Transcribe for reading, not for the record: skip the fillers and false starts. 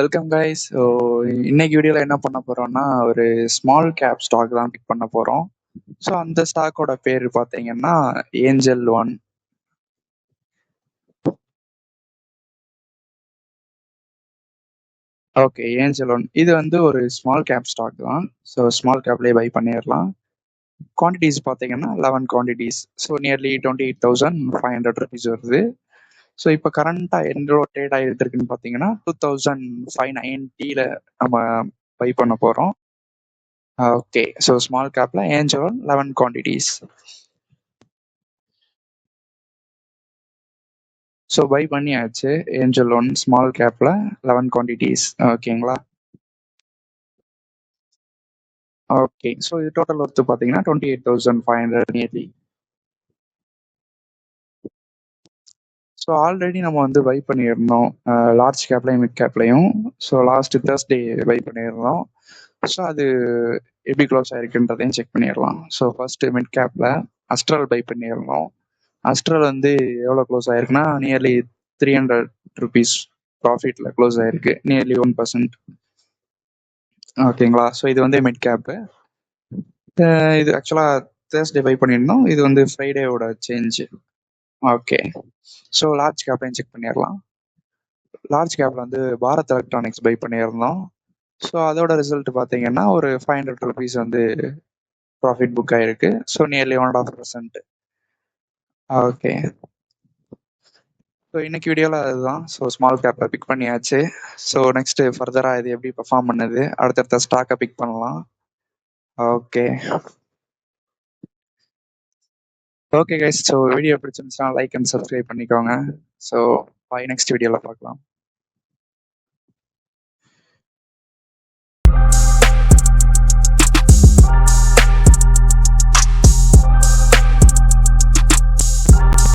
Welcome guys. So இன்னைக்கு வீடியோவில் என்ன பண்ண போறோம்னா ஒரு ஸ்மால் கேப் ஸ்டாக் தான் பிக் பண்ண போறோம். ஸோ அந்த ஸ்டாக்கோட பேர் பார்த்தீங்கன்னா angel one. Okay, angel one இது வந்து ஒரு ஸ்மால் கேப் ஸ்டாக் தான். ஸோ ஸ்மால் கேப்லேயே பை பண்ணிடலாம். குவான்டிட்டிஸ் பார்த்தீங்கன்னா 11 குவான்டிட்டிஸ். ஸோ நியர்லி 28,500 rupees வருது. ஸோ இப்போ கரண்டாக எவ்வளோ ட்ரேட் ஆகிட்டு இருக்குன்னு பார்த்தீங்கன்னா 2590 நம்ம பை பண்ண போகிறோம். ஓகே, ஸோ ஸ்மால் கேப்ல Angel one 11 quantities. So buy பண்ணியாச்சு ஏஞ்சல் ஒன் ஸ்மால் கேப்ல 11 குவான்டிட்டிஸ். ஓகேங்களா? ஓகே, ஸோ இது டோட்டல் ஒர்த்து பார்த்தீங்கன்னா 28,500 நியர்லி. ஸோ ஆல்ரெடி நம்ம வந்து பை பண்ணியிருந்தோம் லார்ஜ் கேப்லையும் மிட் கேப்லையும். ஸோ லாஸ்ட் தேர்ஸ்டே பை பண்ணியிருந்தோம். ஸோ அது எப்படி க்ளோஸ் ஆயிருக்குன்றதையும் செக் பண்ணிடலாம். ஸோ ஃபர்ஸ்ட் மிட் கேப்ல அஸ்ட்ரல் பை பண்ணியிருந்தோம். அஸ்ட்ரல் வந்து எவ்வளோ க்ளோஸ் ஆயிருக்குன்னா நியர்லி 300 rupees ப்ராஃபிட்ல க்ளோஸ் ஆயிருக்கு, நியர்லி 1%. ஓகேங்களா? ஸோ இது வந்து மிட் கேப்பு. இது ஆக்சுவலாக தேர்ஸ்டே பை பண்ணியிருந்தோம். இது வந்து ஃப்ரைடேவோட சேஞ்ச். ஓகே, ஸோ லார்ஜ் கேப்லையும் செக் பண்ணிடலாம். லார்ஜ் கேப்ல வந்து பாரத் எலக்ட்ரானிக்ஸ் பை பண்ணியிருந்தோம். ஸோ அதோட ரிசல்ட் பார்த்தீங்கன்னா ஒரு 500 rupees வந்து ப்ராஃபிட் புக் ஆயிருக்கு. So nearly 1.5%. ஓகே, ஸோ இன்னைக்கு வீடியோவில் அதுதான். ஸோ ஸ்மால் கேப்பை பிக் பண்ணியாச்சு. ஸோ நெக்ஸ்ட் ஃபர்தராக இது எப்படி பர்ஃபார்ம் பண்ணுது, அடுத்தடுத்த ஸ்டாக்கை பிக் பண்ணலாம். Okay okay guys, so video பிடிச்சிருந்துச்சுன்னா லைக் அண்ட் சப்ஸ்கிரைப் பண்ணிக்கோங்க. ஸோ பாய், நெக்ஸ்ட் வீடியோவில் பார்க்கலாம்.